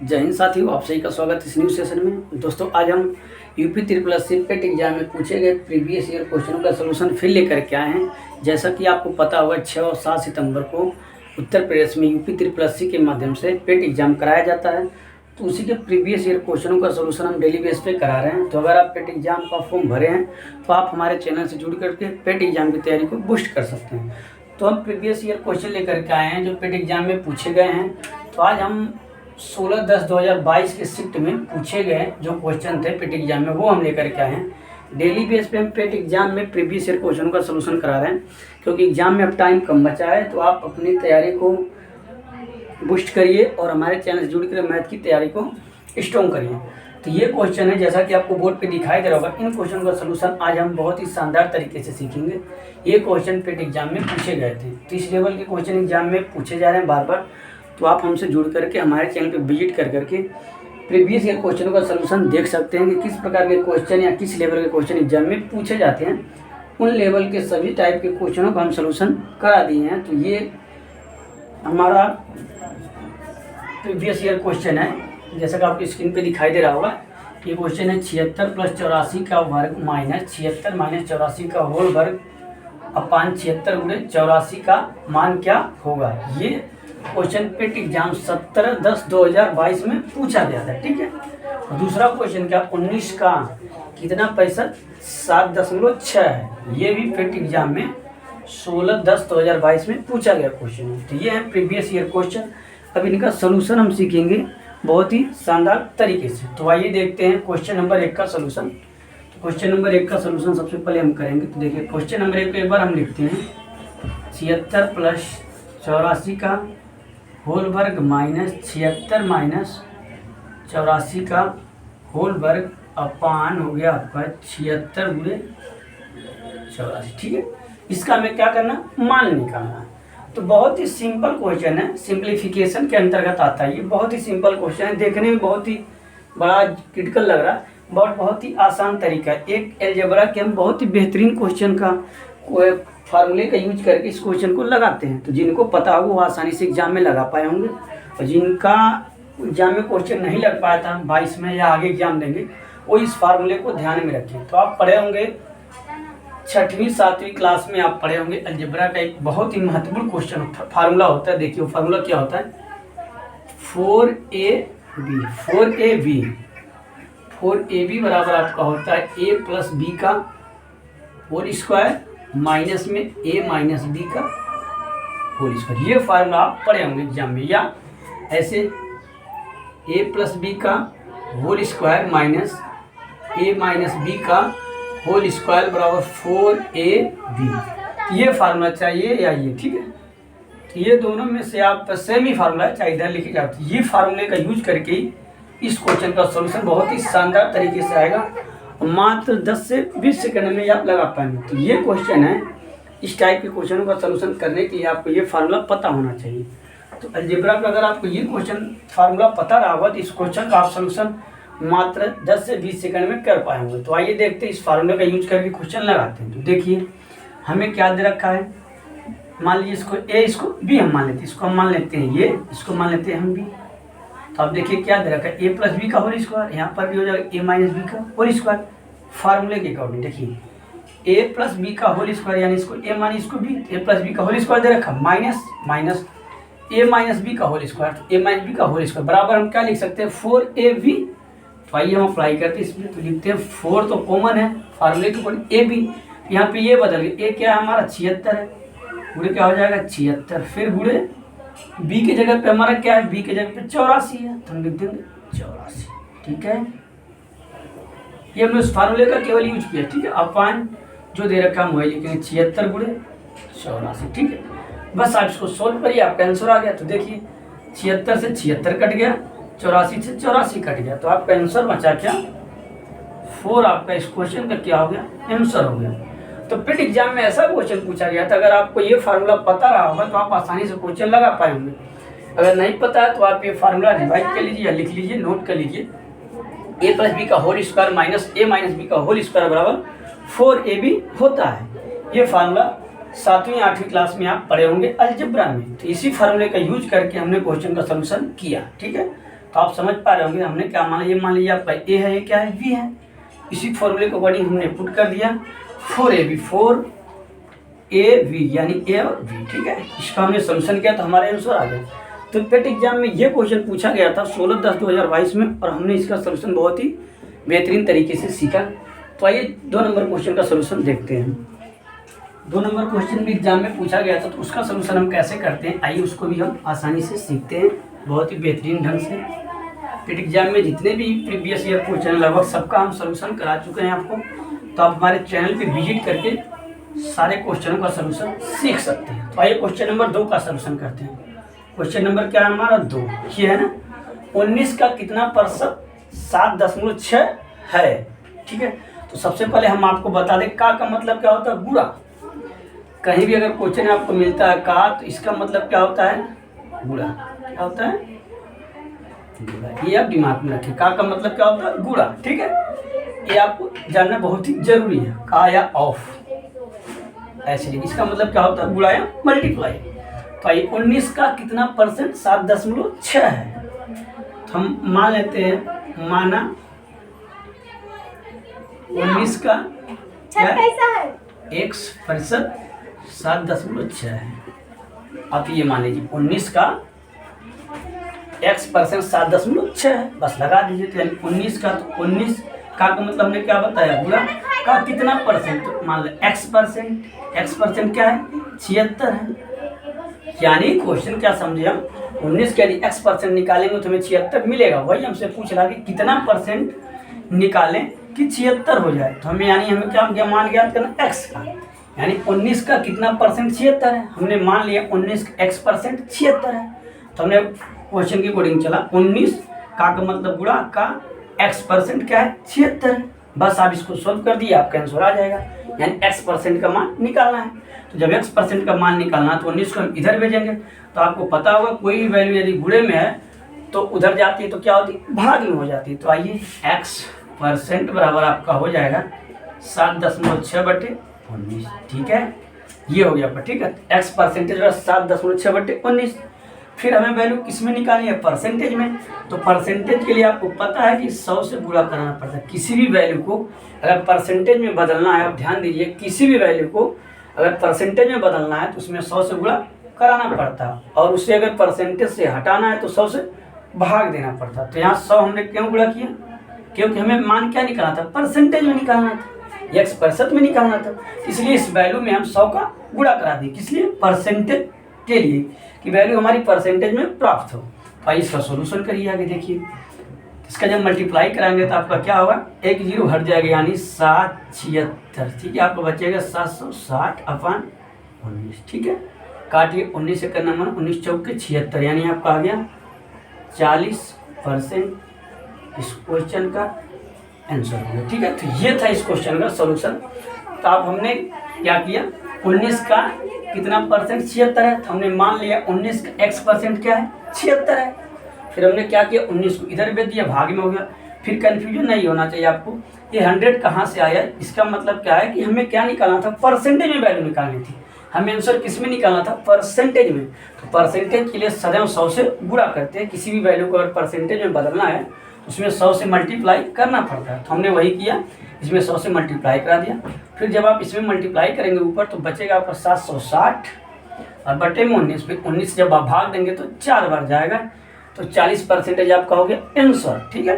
जय हिंद साथियों, आप सभी का स्वागत है इस न्यू सेशन में। दोस्तों, आज हम यूपी ट्रिपल एस पेट एग्जाम में पूछे गए प्रीवियस ईयर क्वेश्चनों का सलूशन फिर लेकर के आए हैं। जैसा कि आपको पता होगा, 6 और 7 सितंबर को उत्तर प्रदेश में यूपी ट्रिपल एस के माध्यम से पेट एग्जाम कराया जाता है। तो उसी के प्रीवियस ईयर क्वेश्चनों का सलूशन हम डेली बेस पे करा रहे हैं। तो अगर आप पेट एग्जाम का फॉर्म भरे हैं तो आप हमारे चैनल से जुड़ करके पेट एग्जाम की तैयारी को बूस्ट कर सकते हैं। तो हम प्रीवियस ईयर क्वेश्चन लेकर के आए हैं जो पेट एग्जाम में पूछे गए हैं। तो आज हम 16/10/2022 के शिफ्ट में पूछे गए जो क्वेश्चन थे पेट एग्जाम में, वो हम लेकर के आए हैं। डेली बेस पे हम पेट एग्जाम में प्रीवियस ईयर क्वेश्चन का सलूशन करा रहे हैं, क्योंकि एग्जाम में अब टाइम कम बचा है। तो आप अपनी तैयारी को बूस्ट करिए और हमारे चैनल से जुड़ कर मैथ की तैयारी को स्ट्रॉन्ग करिए। तो ये क्वेश्चन है, जैसा कि आपको बोर्ड पे दिखाई दे रहा होगा, इन क्वेश्चन का सलूशन आज हम बहुत ही शानदार तरीके से सीखेंगे। ये क्वेश्चन पेट एग्जाम में पूछे गए थे, तो इस लेवल के क्वेश्चन एग्जाम में पूछे जा रहे हैं बार बार। तो आप हमसे जुड़ करके हमारे चैनल पे विजिट कर करके प्रीवियस ईयर क्वेश्चनों का सलूशन देख सकते हैं कि किस प्रकार के क्वेश्चन या किस लेवल के क्वेश्चन एग्जाम में पूछे जाते हैं। उन लेवल के सभी टाइप के क्वेश्चनों का हम सलूशन करा दिए हैं। तो ये हमारा प्रीवियस ईयर क्वेश्चन है, जैसा कि आपकी स्क्रीन पे दिखाई दे रहा होगा। ये क्वेश्चन है 76 + 84 का वर्ग माइनस 76 - 84 का होल वर्ग अपान 76 × 84 का मान क्या होगा। ये क्वेश्चन पेट एग्जाम 17/10/2022 में पूछा गया था, ठीक है। और दूसरा क्वेश्चन क्या, 19 का कितना प्रतिशत 7.6 है। ये भी पेट एग्जाम में 16/10/2022 में पूछा गया क्वेश्चन है। तो ये है प्रीवियस ईयर क्वेश्चन। अब इनका सोल्यूशन हम सीखेंगे बहुत ही शानदार तरीके से। तो आइए देखते हैं क्वेश्चन नंबर 1 का सोल्यूशन। तो क्वेश्चन नंबर 1 का सोल्यूशन सबसे पहले हम करेंगे। तो देखिए, क्वेश्चन नंबर 1 को एक बार हम लिखते हैं। 76 + 84 का होल वर्ग माइनस 76 - 84 का होल वर्ग अपान हो गया आपका 76 × 84, ठीक है। इसका हमें क्या करना, मान निकालना। तो बहुत ही सिंपल क्वेश्चन है, सिंप्लीफिकेशन के अंतर्गत आता है। ये बहुत ही सिंपल क्वेश्चन है, देखने में बहुत ही बड़ा क्रिटिकल लग रहा है, बट बहुत ही आसान तरीका है। एक अलजेब्रा के हम बहुत ही बेहतरीन क्वेश्चन का फार्मूले का यूज करके इस क्वेश्चन को लगाते हैं। तो जिनको पता होगा वो आसानी से एग्जाम में लगा पाए होंगे, और जिनका एग्जाम में क्वेश्चन नहीं लग पाया था 22 में या आगे एग्जाम देंगे, वो इस फार्मूले को ध्यान में रखें। तो आप पढ़े होंगे 6वीं 7वीं क्लास में, आप पढ़े होंगे अलजेब्रा का एक बहुत ही महत्वपूर्ण क्वेश्चन फार्मूला होता है। देखिए वो फार्मूला क्या होता है, 4ab बराबर आपका होता है a + b का होल स्क्वायर माइनस में a - b का होल स्क्वायर। ये फार्मूला आप पढ़े होंगे एग्जाम में। या ऐसे a + b का whole square minus a - b का होल स्क्वायर बराबर 4ab। ये फार्मूला चाहिए या ये, ठीक है। तो ये दोनों में से आप सेम ही फार्मूला है, चाहे इधर लिखे जाए। तो ये फार्मूले का यूज करके ही इस क्वेश्चन का सॉल्यूशन बहुत ही शानदार तरीके से आएगा, मात्र 10 से 20 सेकंड में आप लगा पाएंगे। तो ये क्वेश्चन है, इस टाइप के क्वेश्चनों का सॉल्यूशन करने के लिए आपको ये फार्मूला पता होना चाहिए। तो अलजेब्रा का अगर आपको ये क्वेश्चन फार्मूला पता रहा होगा तो इस क्वेश्चन का आप सॉल्यूशन मात्र 10 से 20 सेकंड में कर पाएंगे। तो आइए देखते हैं इस फार्मूले का यूज करके क्वेश्चन लगाते हैं। तो देखिए हमें क्या दे रखा है, मान लीजिए इसको a, इसको b हम मान लेते हैं। इसको हम मान लेते हैं ये, इसको मान लेते हैं हम b। तो आप देखिए क्या दे रखा है, a + b का होल स्क्वायर, यहाँ पर भी हो जाएगा a - b का होल स्क्वायर। फार्मूले के अकॉर्डिंग देखिए a + b का होल स्क्वायर, यानी इसको a मान इसको b, a + b का होल स्क्वायर दे रखा, माइनस a - b का होल स्क्वायर। तो a - b का होल स्क्वायर बराबर हम क्या लिख सकते हैं, 4ab। तो आइए हम अप्लाई करते हैं इसमें। तो लिखते हैं 4 तो कॉमन है, फार्मूले के ऊपर ab, यहाँ पे ये बदल गया, a क्या है हमारा 76 है, गुणे क्या हो जाएगा 76, फिर गुणे b की जगह पे हमारा क्या है, b की जगह पे 84 है, तो हम लिख देंगे 84, ठीक है। ये हमने उस फार्मूले का केवल यूज किया, ठीक है। अपान जो दे रखा हम वही लिखेंगे 76 × 84, ठीक है। बस आप इसको सोल्व करिए, आपका आंसर आ गया। तो देखिए 76 से 76 कट गया, 84 से 84 कट गया, तो आपका आंसर बचा क्या, 4। आपका इस क्वेश्चन का क्या हो गया, आंसर हो गया। तो पेट एग्जाम में ऐसा क्वेश्चन पूछा गया था, अगर आपको ये फार्मूला पता रहा होगा तो आप आसानी से क्वेश्चन लगा पाए होंगे। अगर नहीं पता है तो आप ये फार्मूला रिवाइज कर लीजिए या लिख लीजिए, नोट कर लीजिए। a + b का whole square minus a - b का होल स्क्वायर बराबर 4ab होता है। ये फार्मूला 7वीं 8वीं क्लास में आप पढ़े होंगे अलजेब्रा में। तो इसी फार्मूले का यूज करके हमने क्वेश्चन का सलूशन किया, ठीक है। तो आप समझ पा रहे होंगे हमने क्या माना। ये मान लीजिए आपका ए है, ये क्या है, बी है। इसी फॉर्मूले को अकॉर्डिंग हमने पुट कर दिया 4AB 4AB यानी ए और बी, ठीक है। इसका हमने सॉल्यूशन किया तो हमारे आंसर आ गए। तो पेट एग्जाम में ये क्वेश्चन पूछा गया था 16/10/2022 में, और हमने इसका सॉल्यूशन बहुत ही बेहतरीन तरीके से सीखा। तो आइए 2 नंबर क्वेश्चन का सॉल्यूशन देखते हैं। 2 नंबर क्वेश्चन भी एग्जाम में पूछा गया था, तो उसका सॉल्यूशन हम कैसे करते हैं, आइए उसको भी हम आसानी से सीखते हैं बहुत ही बेहतरीन ढंग से। पेट एग्जाम में जितने भी प्रीवियस ईयर क्वेश्चन लगभग सबका हम सॉल्यूशन करा चुके हैं आपको, तो आप हमारे चैनल पे विजिट करके सारे क्वेश्चनों का सॉल्यूशन सीख सकते हैं। तो आइए क्वेश्चन नंबर 2 का सॉल्यूशन करते हैं। क्वेश्चन नंबर क्या है हमारा 2, ये है ना, 19 का कितना प्रतिशत 7.6 है, ठीक है। तो सबसे पहले हम आपको बता दें का मतलब क्या होता है, गुणा। कहीं भी अगर क्वेश्चन आपको मिलता है का, तो इसका मतलब क्या होता है, गुणा। क्या होता है, गुणा। ये आप दिमाग में रखें, का मतलब क्या होता है, गुणा, ठीक है। ये आपको जानना बहुत ही जरूरी है, का या ऑफ ऐसे। इसका मतलब क्या होता है, गुणा या मल्टीप्लाई। तो ये 19 का कितना परसेंट 7.6 है, तो हम मान लेते हैं, माना 19 का क्या है, x% 7.6 है। आप ये मान लीजिए 19 का x% 7.6 है, बस लगा दीजिए। तो यानी 19 का, तो 19 का मतलब हमने क्या बताया, गुणा का कितना परसेंट, तो मान लो x% क्या है, 76 है। यानी क्वेश्चन क्या समझे हम, 19 के यदि x% निकालेंगे तो हमें 76 मिलेगा। वही हमसे पूछ रहा कि कितना परसेंट निकालें कि 76 हो जाए। तो हमें यानी हमें क्या मान ज्ञात करना, x का, यानी 19 का कितना परसेंट 76 है। हमने मान लिया 19 x% 76 है, तो हमने क्वेश्चन के अकॉर्डिंग चला 19 का मतलब गुणा का x% क्या है, 76 है। बस आप इसको सोल्व कर दिए, आपका आंसर आ जाएगा। यानी x% का मान निकालना है। तो जब x% का मान निकालना है तो 19 को हम इधर भेजेंगे। तो आपको पता होगा कोई भी वैल्यू यदि गुणे में है तो उधर जाती है तो क्या होती है, भाग में हो जाती है। तो आइए x% बराबर आपका हो जाएगा 7.6/19, ठीक है। ये हो गया आपका, ठीक है। x% 7.6/19। फिर हमें वैल्यू किस में निकालनी है, परसेंटेज में। तो परसेंटेज के लिए आपको पता है कि 100 से गुणा कराना पड़ता है। किसी भी वैल्यू को अगर परसेंटेज में बदलना है, आप ध्यान दीजिए, किसी भी वैल्यू को अगर परसेंटेज में बदलना है तो उसमें 100 से गुणा कराना पड़ता है, और उससे अगर परसेंटेज से हटाना है तो 100 से भाग देना पड़ता है। तो यहाँ 100 हमने क्यों गुणा किया, क्योंकि हमें मान क्या निकालना था, परसेंटेज में निकालना था, x% में निकालना था। इसलिए इस वैल्यू में हम 100 का गुणा करा दिए, किस लिए, परसेंटेज के लिए, कि वैल्यू हमारी परसेंटेज में प्राप्त हो। आइए इसका सॉल्यूशन करिए आगे देखिए। इसका जब मल्टीप्लाई कराएंगे तो आपका क्या होगा, 1 0 हट जाएगा, यानी 776, ठीक है। आपको बचेगा 760/19, ठीक है। काटिए, 19 से करना मन 19 चौक के 76, यानी आपका आ गया 40% इस क्वेश्चन का आंसर हो गया, ठीक है। तो ये था इस क्वेश्चन का सॉल्यूशन। तो आप हमने क्या किया, 19 का कितना परसेंट 76 है, तो हमने मान लिया 19 का x% क्या है, 76 है। फिर हमने क्या किया, 19 को इधर भेज दिया, भाग में हो गया। फिर कन्फ्यूजन नहीं होना चाहिए आपको, ये 100 कहाँ से आया, इसका मतलब क्या है कि हमें क्या निकालना था, परसेंटेज में वैल्यू निकालनी थी। हमें आंसर किस में निकालना था, परसेंटेज में। तो परसेंटेज के लिए सदैव 100 से गुणा करते हैं। किसी भी वैल्यू को अगर परसेंटेज में बदलना है तो उसमें 100 से मल्टीप्लाई करना पड़ता है। तो हमने वही किया, इसमें 100 से मल्टीप्लाई करा दिया। फिर जब आप इसमें मल्टीप्लाई करेंगे ऊपर तो बचेगा आपका 760 और बटे में 19। फिर 19 जब आप भाग देंगे तो 4 बार जाएगा, तो 40% आपका हो गया आंसर, ठीक है।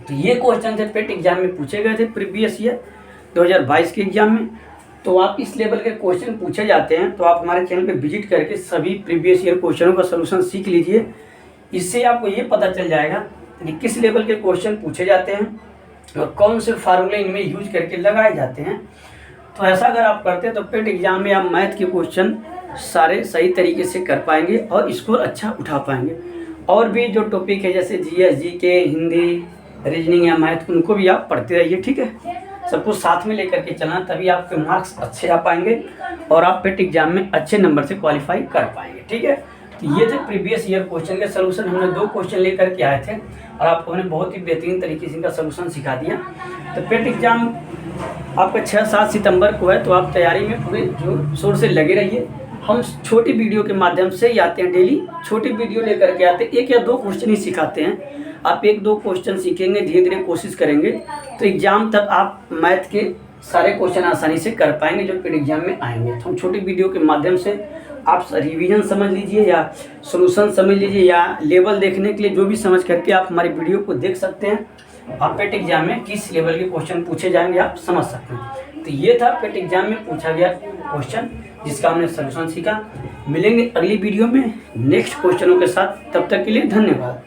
तो ये क्वेश्चन थे पेट एग्जाम में पूछे गए थे प्रीवियस ईयर 2022 के एग्जाम में। तो आप इस लेवल के क्वेश्चन पूछे जाते हैं तो आप हमारे चैनल पे विजिट करके सभी प्रीवियस ईयर क्वेश्चनों का सलूशन सीख लीजिए। इससे आपको ये पता चल जाएगा कि किस लेवल के क्वेश्चन पूछे जाते हैं और कौन से फार्मूले इनमें यूज करके लगाए जाते हैं। तो ऐसा अगर आप करते हैं तो पेट एग्जाम में आप मैथ के क्वेश्चन सारे सही तरीके से कर पाएंगे और स्कोर अच्छा उठा पाएंगे। और भी जो टॉपिक है जैसे GS, GK, हिंदी, रीजनिंग या मैथ, उनको भी आप पढ़ते रहिए, ठीक है। सबको साथ में लेकर के चलना, तभी आपके मार्क्स अच्छे आ पाएंगे और आप पेट एग्जाम में अच्छे नंबर से क्वालिफाई कर पाएंगे, ठीक है। तो ये थे प्रीवियस ईयर क्वेश्चन के सलूशन। हमने 2 क्वेश्चन लेकर के आए थे और आपको हमने बहुत ही बेहतरीन तरीके से इनका सलूशन सिखा दिया। तो पेट एग्जाम आपका 6-7 सितंबर को है, तो आप तैयारी में पूरे जोर शोर से लगे रहिए। हम छोटी वीडियो के माध्यम से ही आते हैं, डेली छोटी वीडियो लेकर के आते हैं, 1 या 2 क्वेश्चन ही सिखाते हैं। आप 1-2 क्वेश्चन सीखेंगे, धीरे धीरे कोशिश करेंगे तो एग्ज़ाम तक आप मैथ के सारे क्वेश्चन आसानी से कर पाएंगे जो पेड एग्जाम में आएंगे। तो हम छोटी वीडियो के माध्यम से आप रिवीजन समझ लीजिए या सॉल्यूशन समझ लीजिए या लेवल देखने के लिए जो भी समझ करके आप हमारी वीडियो को देख सकते हैं। आप पेट एग्जाम में किस लेवल के क्वेश्चन पूछे जाएंगे आप समझ सकते हैं। तो ये था पेट एग्जाम में पूछा गया क्वेश्चन जिसका हमने सॉल्यूशन सीखा। मिलेंगे अगली वीडियो में नेक्स्ट क्वेश्चनों के साथ, तब तक के लिए धन्यवाद।